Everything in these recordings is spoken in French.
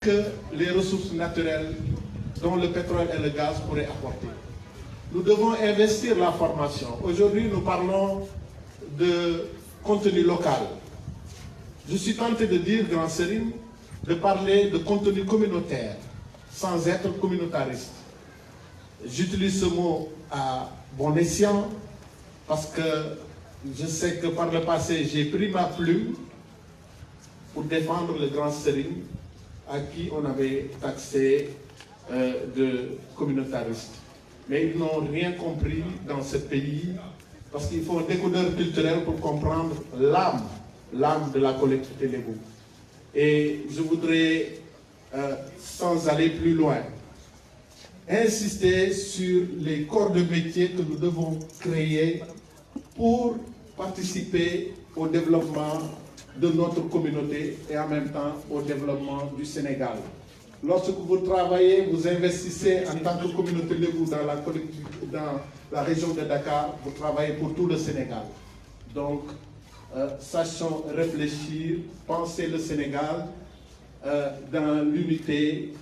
que les ressources naturelles dont le pétrole et le gaz pourraient apporter. Nous devons investir la formation. Aujourd'hui, nous parlons de contenu local. Je suis tenté de dire, Grand Serigne, de parler de contenu communautaire, sans être communautariste. J'utilise ce mot à bon escient, parce que je sais que par le passé, j'ai pris ma plume pour défendre le Grand Serigne, à qui on avait taxé de communautariste. Mais ils n'ont rien compris dans ce pays, parce qu'il faut un décodeur culturel pour comprendre l'âme de la collectivité lébou. Et je voudrais, sans aller plus loin, insister sur les corps de métier que nous devons créer pour participer au développement de notre communauté et en même temps au développement du Sénégal. Lorsque vous travaillez, vous investissez en tant que communauté lébou dans la région de Dakar, vous travaillez pour tout le Sénégal. Donc, sachons réfléchir, penser le Sénégal dans l'unité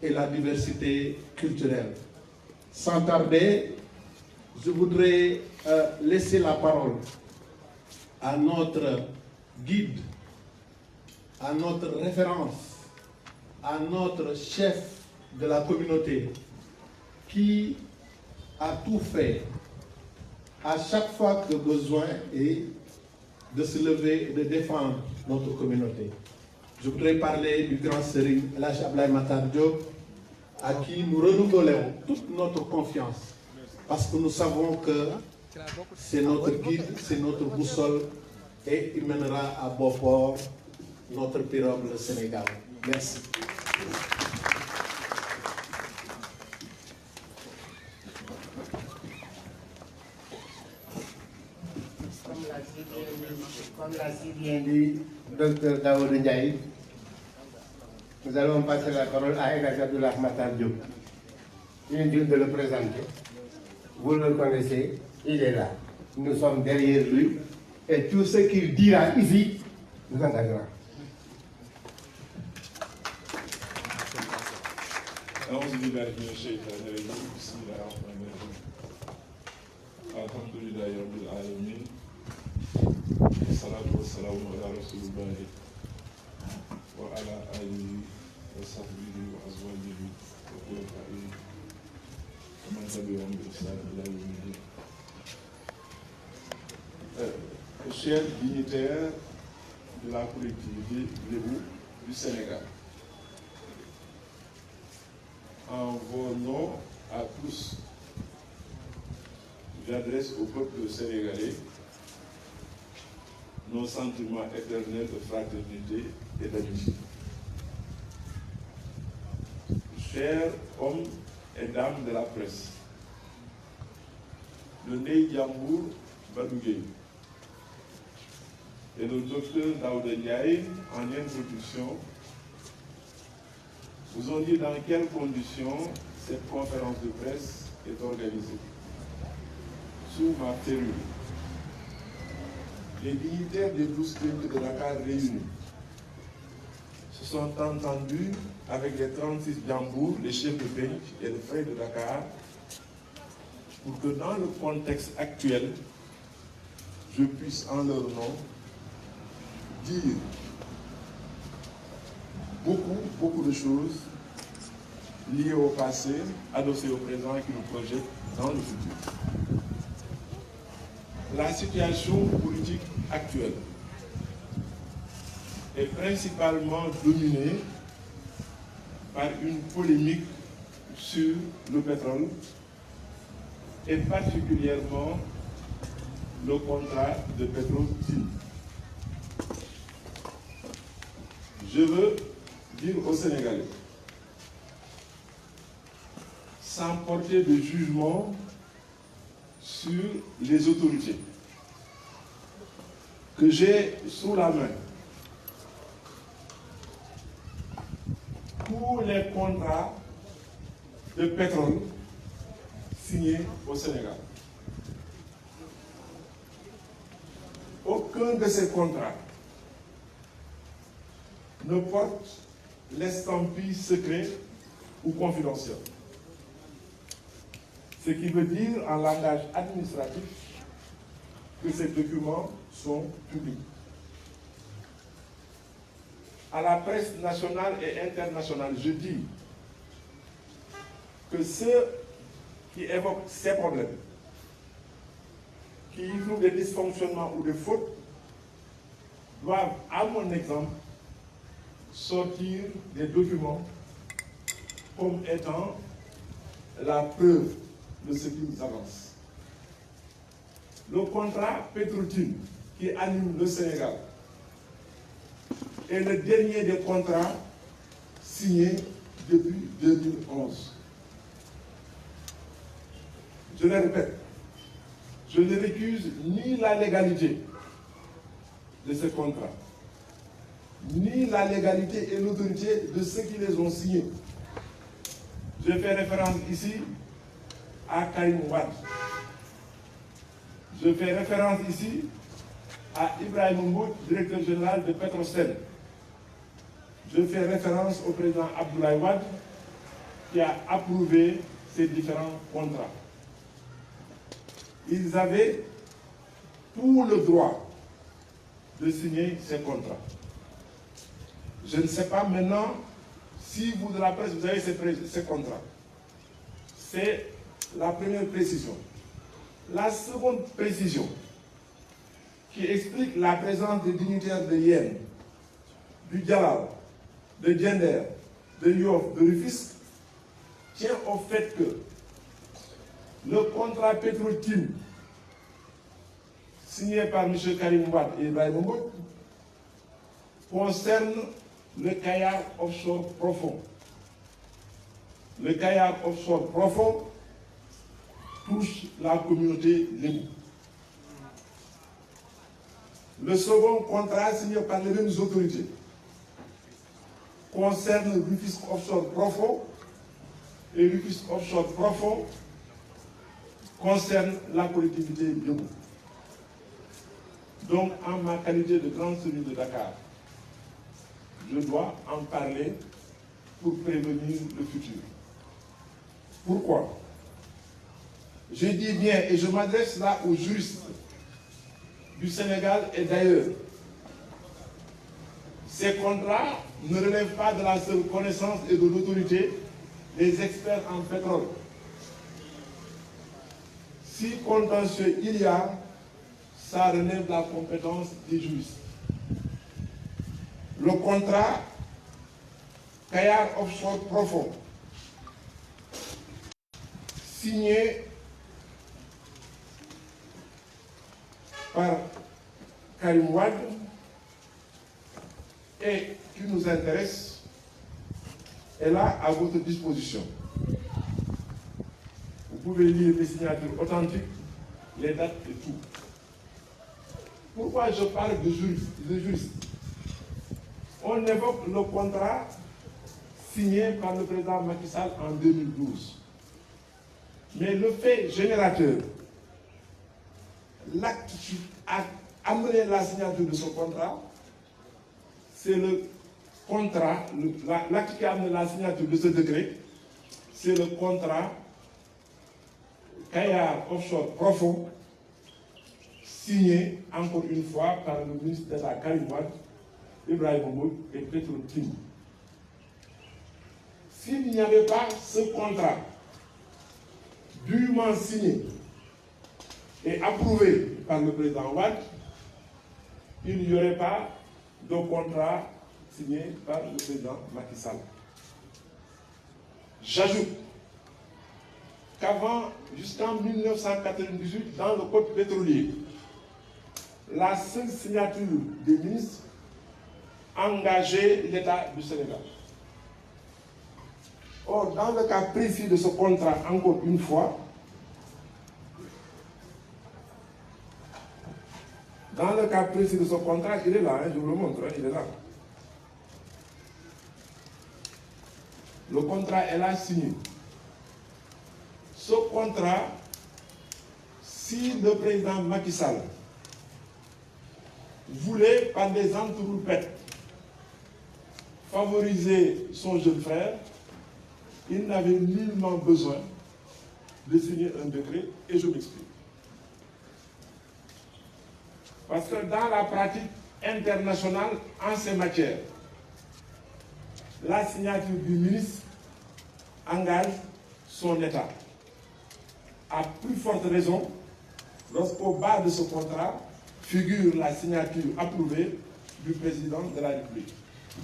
et la diversité culturelle. Sans tarder, je voudrais laisser la parole à notre guide, à notre référence, à notre chef de la communauté qui a tout fait à chaque fois que besoin est de se lever et de défendre notre communauté. Je voudrais parler du Grand Serigne El Hadj Abdoulaye Matar Diop, à qui nous renouvelons toute notre confiance, parce que nous savons que c'est notre guide, c'est notre boussole, et il mènera à bon port notre pirogue, le Sénégal. Merci. Comme l'a si bien dit Dr Daouda Ndiaye, nous allons passer la parole à El Hadj Abdoulaye Matar Diop. Inutile de le présenter. Vous le connaissez, il est là. Nous sommes derrière lui et tout ce qu'il dira ici nous engagera. Alhamdulillahi rabbil alamin. Wassalatu wassalamu ala rasulillahi wa ala alihi wa sahbihi wa azwajihi wa khulafaihi wa man tabi'ahum bi ihsan ila yawmi din. Chers dignitaires de la collectivité lébou du Sénégal, en vos noms à tous, j'adresse au peuple sénégalais nos sentiments éternels de fraternité et d'amitié. Chers hommes et dames de la presse, le Ndeye Diambour Badou Gueye et le docteur Daouda Ndiaye, en introduction, vous ont dit dans quelles conditions cette conférence de presse est organisée. Sous ma férule, les dignitaires des 12 tribus de Dakar réunis se sont entendus avec les 36 Diambour, les chefs de pays et les frères de Dakar, pour que dans le contexte actuel, je puisse en leur nom dire beaucoup de choses liées au passé, adossées au présent et qui nous projettent dans le futur. La situation politique actuelle est principalement dominée par une polémique sur le pétrole et particulièrement le contrat de Petro-Tim. Je veux dire aux Sénégalais, sans porter de jugement sur les autorités, que j'ai sous la main tous les contrats de pétrole signés au Sénégal. Aucun de ces contrats ne porte l'estampille secret ou confidentiel. Ce qui veut dire en langage administratif que ces documents sont publics. À la presse nationale et internationale, je dis que ceux qui évoquent ces problèmes, qui y trouvent des dysfonctionnements ou des fautes, doivent, à mon exemple, sortir des documents comme étant la preuve de ce qu'ils avancent. Le contrat Petro-Tim qui anime le Sénégal est le dernier des contrats signés depuis 2011. Je le répète, je ne récuse ni la légalité de ces contrats, ni la légalité et l'autorité de ceux qui les ont signés. Je fais référence ici à Karim Wade. Je fais référence ici à Ibrahim Mbouch, directeur général de Petrosen. Je fais référence au président Abdoulaye Wade qui a approuvé ces différents contrats. Ils avaient tout le droit de signer ces contrats. Je ne sais pas maintenant si vous de la presse, vous avez ces contrats. C'est la première précision. La seconde précision, qui explique la présence des dignitaires de Yen, du Djalal, de Diender, de Yoff, de Rufisque, tient au fait que le contrat Petro-Tim, signé par M. Karim Wade et Ibrahim Mbouch, concerne le Kayar offshore profond. Le Kayar offshore profond touche la communauté Lébou. Le second contrat signé par les mêmes autorités concerne Rufisque offshore profond et Rufisque offshore profond concerne la collectivité Lébou. Donc, en ma qualité de grand seigneur de Dakar, je dois en parler pour prévenir le futur. Pourquoi? Je dis bien, et je m'adresse là aux juristes du Sénégal et d'ailleurs. Ces contrats ne relèvent pas de la seule connaissance et de l'autorité des experts en pétrole. Si contentieux il y a, ça relève de la compétence des juristes. Le contrat Kayar offshore profond, signé par Karim Wade et qui nous intéresse, est là à votre disposition. Vous pouvez lire les signatures authentiques, les dates et tout. Pourquoi je parle de juristes? On évoque le contrat signé par le président Macky Sall en 2012. Mais le fait générateur, l'acte qui a amené la signature de ce contrat, c'est le contrat, l'acte qui a amené la signature de ce décret, c'est le contrat Kayar offshore profond, signé encore une fois par le ministre d'État Karim Wade, Ibrahim Mbouch et Petro-Tim. S'il n'y avait pas ce contrat dûment signé et approuvé par le président Wade, il n'y aurait pas de contrat signé par le président Macky Sall. J'ajoute qu'avant, jusqu'en 1998, dans le code pétrolier, la seule signature des ministres engageait l'État du Sénégal. Or, dans le cas précis de ce contrat, encore une fois, dans le cas précis de ce contrat, il est là, je vous le montre, il est là. Le contrat est là signé. Ce contrat, si le président Macky Sall voulait, par des entourloupettes, favoriser son jeune frère, il n'avait nullement besoin de signer un décret, et je m'explique. Parce que dans la pratique internationale en ces matières, la signature du ministre engage son État. À plus forte raison, lorsqu'au bas de ce contrat figure la signature approuvée du président de la République.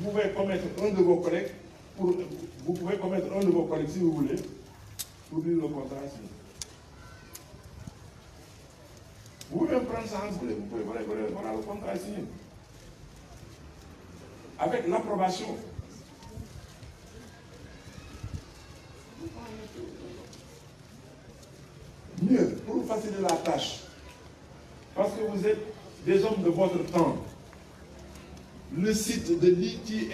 Vous pouvez commettre un de vos collègues, si vous voulez, pour lire le contrat signé. Vous pouvez prendre ça, vous pouvez voir le contrat signé. Avec l'approbation. Mieux, pour vous faciliter la tâche, parce que vous êtes des hommes de votre temps, le site de l'ITIE,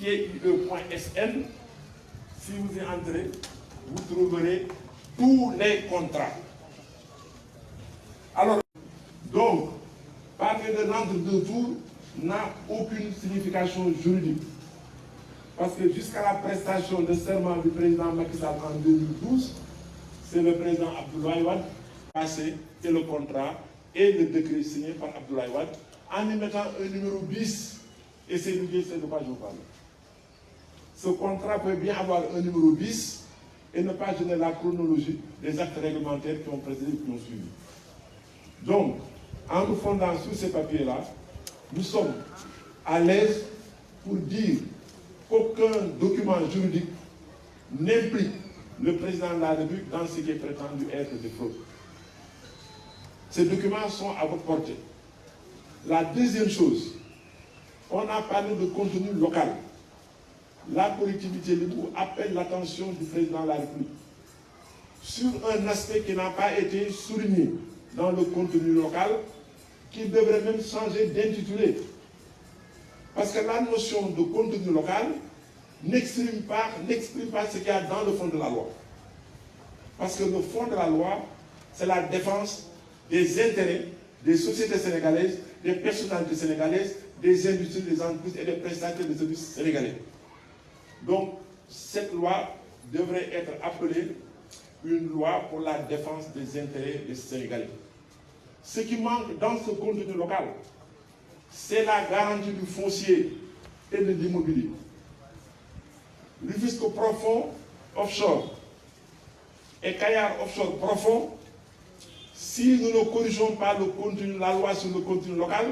www.itie.sn, si vous y entrez, vous trouverez tous les contrats. Alors, donc, parler de l'entre-deux tours n'a aucune signification juridique. Parce que jusqu'à la prestation de serment du président Macky Sall en 2012, c'est le président Abdoulaye Wade passé et le contrat et le décret signé par Abdoulaye Wade en y mettant un numéro bis. Et c'est lui qui sait de quoi je vous parle. Ce contrat peut bien avoir un numéro bis et ne pas gêner la chronologie des actes réglementaires qui ont précédé et qui ont suivi. Donc, en nous fondant sur ces papiers-là, nous sommes à l'aise pour dire qu'aucun document juridique n'implique le président de la République dans ce qui est prétendu être des fraudes. Ces documents sont à votre portée. La deuxième chose, on a parlé de contenu local. La collectivité libre appelle l'attention du président de la République sur un aspect qui n'a pas été souligné dans le contenu local, qui devrait même changer d'intitulé. Parce que la notion de contenu local n'exprime pas ce qu'il y a dans le fond de la loi. Parce que le fond de la loi, c'est la défense des intérêts des sociétés sénégalaises, des personnalités sénégalaises, des industries, des entreprises et des prestataires de services sénégalais. Donc, cette loi devrait être appelée une loi pour la défense des intérêts des Sénégalais. Ce qui manque dans ce contenu local, c'est la garantie du foncier et de l'immobilier. Le fisc profond offshore et Kayar offshore profond, si nous ne corrigeons pas le contenu, la loi sur le contenu local,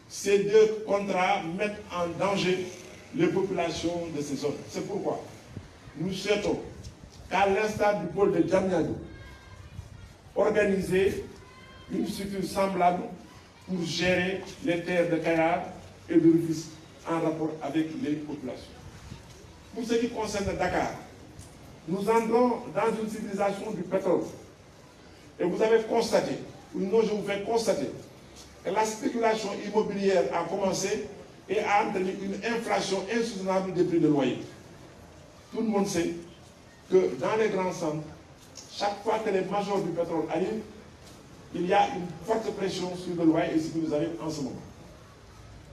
ces deux contrats mettent en danger les populations de ces zones. C'est pourquoi nous souhaitons qu'à l'instar du pôle de Diamniadio, organiser une structure semblable pour gérer les terres de Kayar et de Rufisque en rapport avec les populations. Pour ce qui concerne Dakar, nous entrons dans une civilisation du pétrole. Et vous avez constaté, ou non, je vous fais constater, que la spéculation immobilière a commencé et a entraîné une inflation insoutenable des prix de loyer. Tout le monde sait que dans les grands centres, chaque fois que les majors du pétrole arrivent, il y a une forte pression sur le loyer et ce qui nous arrive en ce moment.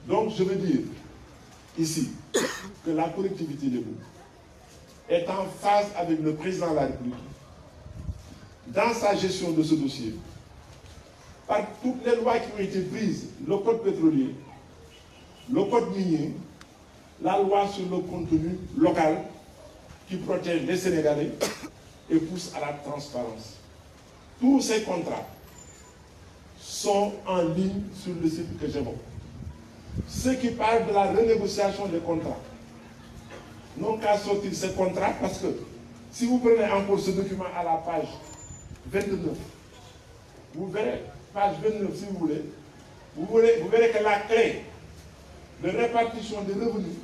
Donc je veux dire ici que la collectivité de Bourg est en phase avec le président de la République dans sa gestion de ce dossier. Par toutes les lois qui ont été prises, le code pétrolier, le code minier, la loi sur le contenu local qui protège les Sénégalais et pousse à la transparence. Tous ces contrats sont en ligne sur le site que j'évoque. Ceux qui parlent de la renégociation des contrats n'ont qu'à sortir ces contrats parce que si vous prenez encore ce document à la page 29, vous verrez, page 29 si vous voulez, vous verrez que la clé de répartition des revenus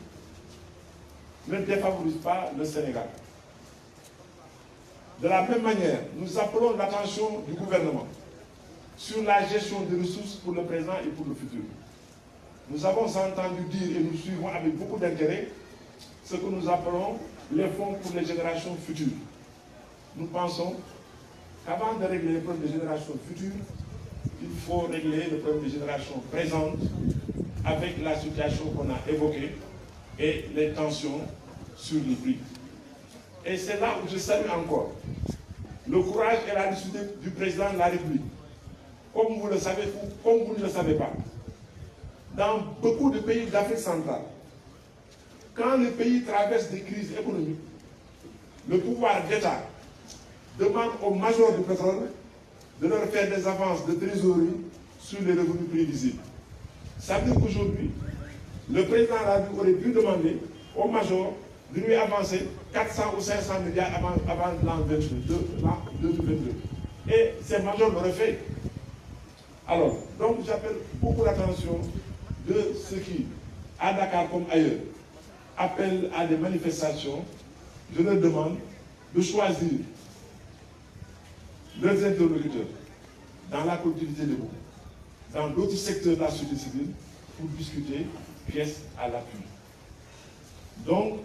ne défavorise pas le Sénégal. De la même manière, nous appelons l'attention du gouvernement sur la gestion des ressources pour le présent et pour le futur. Nous avons entendu dire et nous suivons avec beaucoup d'intérêt ce que nous appelons les fonds pour les générations futures. Nous pensons qu'avant de régler les problèmes des générations futures, il faut régler le problème des générations présentes avec la situation qu'on a évoquée et les tensions sur les prix. Et c'est là où je salue encore le courage et la lucidité du président de la République. Comme vous le savez ou comme vous ne le savez pas, dans beaucoup de pays d'Afrique centrale, quand le pays traverse des crises économiques, le pouvoir d'État demande aux majors du pétrole de leur faire des avances de trésorerie sur les revenus prévisibles. Ça veut dire qu'aujourd'hui, le président de la République aurait pu demander aux majors de lui avancer 400 ou 500 milliards avant l'an 2022. Et ces majors l'auraient fait. Alors, donc j'appelle beaucoup l'attention de ceux qui, à Dakar comme ailleurs, appellent à des manifestations. Je leur demande de choisir leurs interlocuteurs dans la collectivité de Bou, dans d'autres secteurs de la société civile, pour discuter pièce à l'appui. Donc,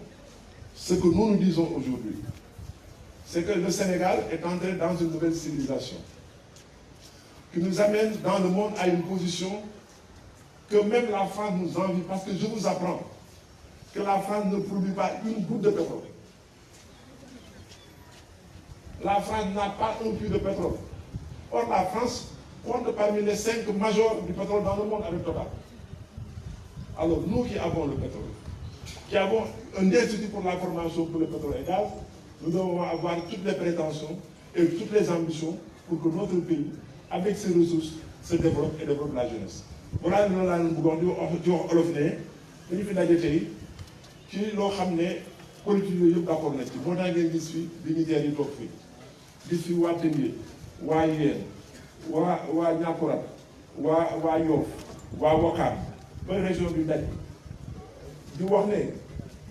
ce que nous disons aujourd'hui, c'est que le Sénégal est entré dans une nouvelle civilisation qui nous amène dans le monde à une position que même la France nous envie, parce que je vous apprends que la France ne produit pas une goutte de pétrole. La France n'a pas un puits de pétrole. Or, la France compte parmi les 5 majors du pétrole dans le monde avec Total. Alors, nous qui avons le pétrole, qui avons un institut pour la formation pour le pétrole et gaz, nous devons avoir toutes les prétentions et toutes les ambitions pour que notre pays, avec ses ressources, se développe et développe la jeunesse. Voilà ce que nous avons dit au Olofné, nous avons dit ci loo xam ne collectivités yëpp d'accord nañ ci moo tax ngeen gis fi dignitaires yi toog fii gis fi waa Tëngéej waa Yeen waa Niakoulrab waa Yoff waa Ouakam ba région bi daj di wax ne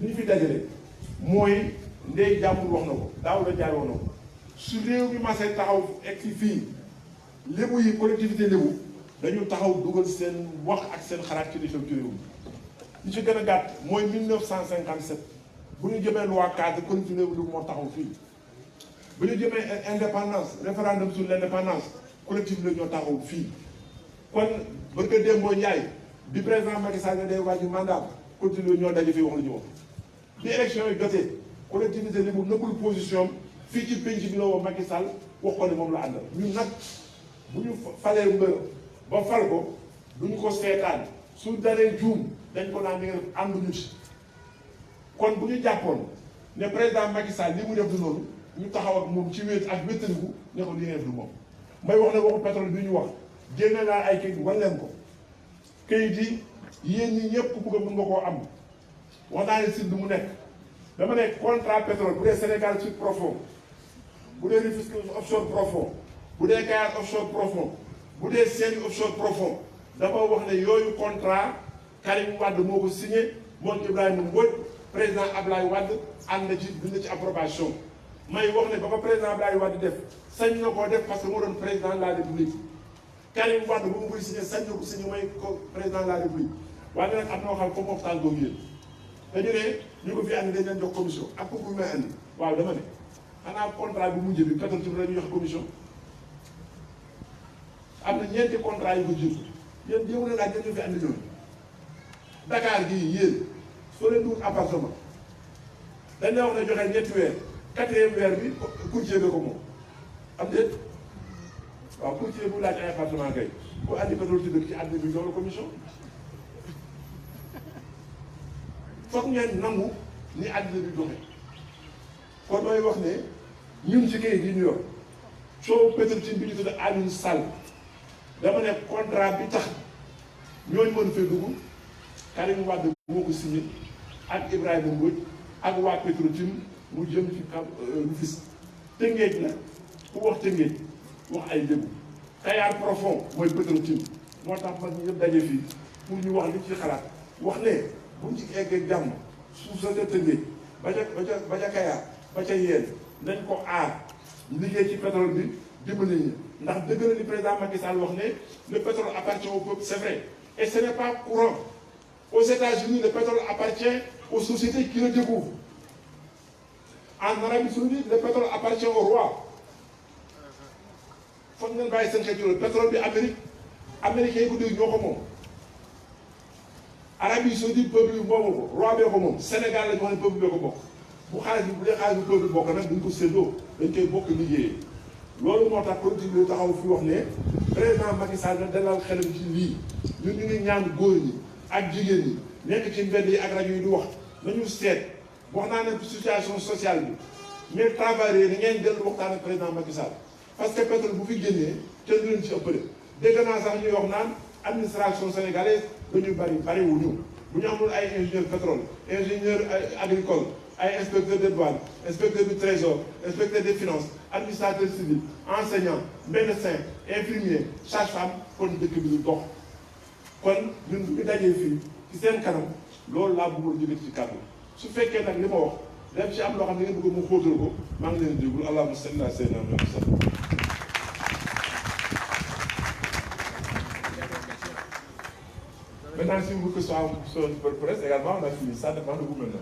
li ñu fi dajale mooy ndey jàmbur wax na ko daaw la jaay wax na ko su réew mi masee taxaw egg si fii lébu yi collectivité lébu dañu taxaw dugal seen wax ak seen xalaat ci li xew ci réew mi li ci gën a gàtt mooy 1957 bu ñu jëmee loi cadre collectivité lébu moo taxaw fii bu ñu jëmee indépendance référendum sur l' indépendance collectivité ñoo taxaw fii kon barka Dembo Ndiaye bi président Macky Sall day waaju mandat collectivité ñoo daje fii wax la ñu wax bi élection yi jotee collectivité lébu nëbbul position fii ci penc bi la woo Macky Sall wax ko ne moom la àndal ñun nag bu ñu falee mbër ba fal ko duñu ko seetaan su daree juum dañ ko naan ni nga def ànduñu ci kon bu ñu jàppoon ne président Macky Sall li mu def du noonu ñu taxaw ak moom ci wéet ak wéttaliku ne ko li nga def du moom may wax ne waxu pétrole bi ñu wax génne naa ay kayit wan leen ko kayit yi yéen ñi ñëpp ku bëgg a mën nga koo am wax naa ne site bi mu nekk dama ne contrat pétrole bu dee Sénégal Sud profond bu dee Rufisque offshore profond bu dee Kayar offshore profond bu dee Saint-Louis offshore profond dafa wax ne yooyu contrat Karim Wade moo ko signé moom Ibrahima Mbodj président Ablaye Wade ànd na ci bind ci approbation may wax ne ba ko président Ablaye Wade def sañ na koo def parce que moo doon président de la République Karim Wade bu mu koy signé sañ na ko signé may ko président de la République waaye nag am na xam comme waxtaan googu yéen dañu ne ñu ko fi andi dañ leen jox commission ak kooku may andi waaw dama ne xanaa contrat bu mujj bi pétrole ci la ñuy jox commission am na ñeenti contrat yu ko jiitu yéen jéem a laaj dañu fi andi ñooñu Dakar gii yéen soo leen dugg appartement dañ la wax ne joxe ñetti weer 4e weer bi courtier bi ko moom am déet waaw courtier bu laaj ay appartement kay bu andi pétrole ci dëkk ci àddina bi jox la commission foog ngeen nangu ni àddina bi doxe kon mooy wax ne ñun ci kayit yi ñu yor soo Petrotim bi ñu tudd Aliou Sall dama ne contrat bi tax ñooñu mën fee dugg Karim Wade moo ko signé ak Ibrahima Mbodj ak waa Petrotim mu jëm ci Rufisque Tëngéej la ku wax Tëngéej wax ay lébu Kayar profond mooy Petrotim moo tax man ñëpp daje fii pour ñu wax li ci xalaat wax ne buñ ci eggee jàmm suuf sa Tëngéej ba ca Kayar ba ca Yeen nañ ko aar liggéey ci pétrole bi dimbali ñi ndax dëgg la li président Macky Sall wax ne le pétrole appartient au peuple, c'est vrai et ce n'est pas courant. Aux États-Unis le pétrole appartient aux sociétés qui le découvrent. En Arabie Saoudite le pétrole appartient au roi. foog ngeen bàyyi seen xel ci loolu pétrole bi Amérique américains yi ko dégg ñoo ko moom. Arabie Saoudite peuple bi moomu ko roi bee ko moom Sénégal la ñu wax ne peuple bee ko bokk bu xaalis bi bu dee xaalis bi peuple bokk nag duñ ko séddoo dañ koy bokk liggéeyee loolu moo tax politique bi taxaw fi wax ne président Macky Sall na dalal xelam ci lii ñun ñu ngi ñaan góor ñi ak jigéen ñi nekk ci mbedd yi ak rajo yi di wax nañu seet wax naa ne situation sociale bi mais travailleurs yi ngeen dellu waxtaan ak président Macky Sall parce que pétrole bu fi génnee kenn du leen ci ëppale dégg naa sax ñuy wax naan administration sénégalaise dañu bari wuñu bu ñu amul ay ingénieur pétrole ingénieur agricole ay inspecteur des douanes inspecteur du trésor inspecteur des finances administrateur civil enseignant médecin infirmier sage-femme kon dëkk bi du dox kon ñun bu ñu dajee fii ci seen kanam loolu laa bëggul jóge ci kàddu su fekkee nag li ma wax def ci am loo xam ne ngeen bëgg mu xóotal ko maa ngi leen di déglu allahumma salli ala sayyidina Muhammad. Maintenant, si vous voulez que ce soit sur presse également, on a fini. Ça dépend de vous maintenant.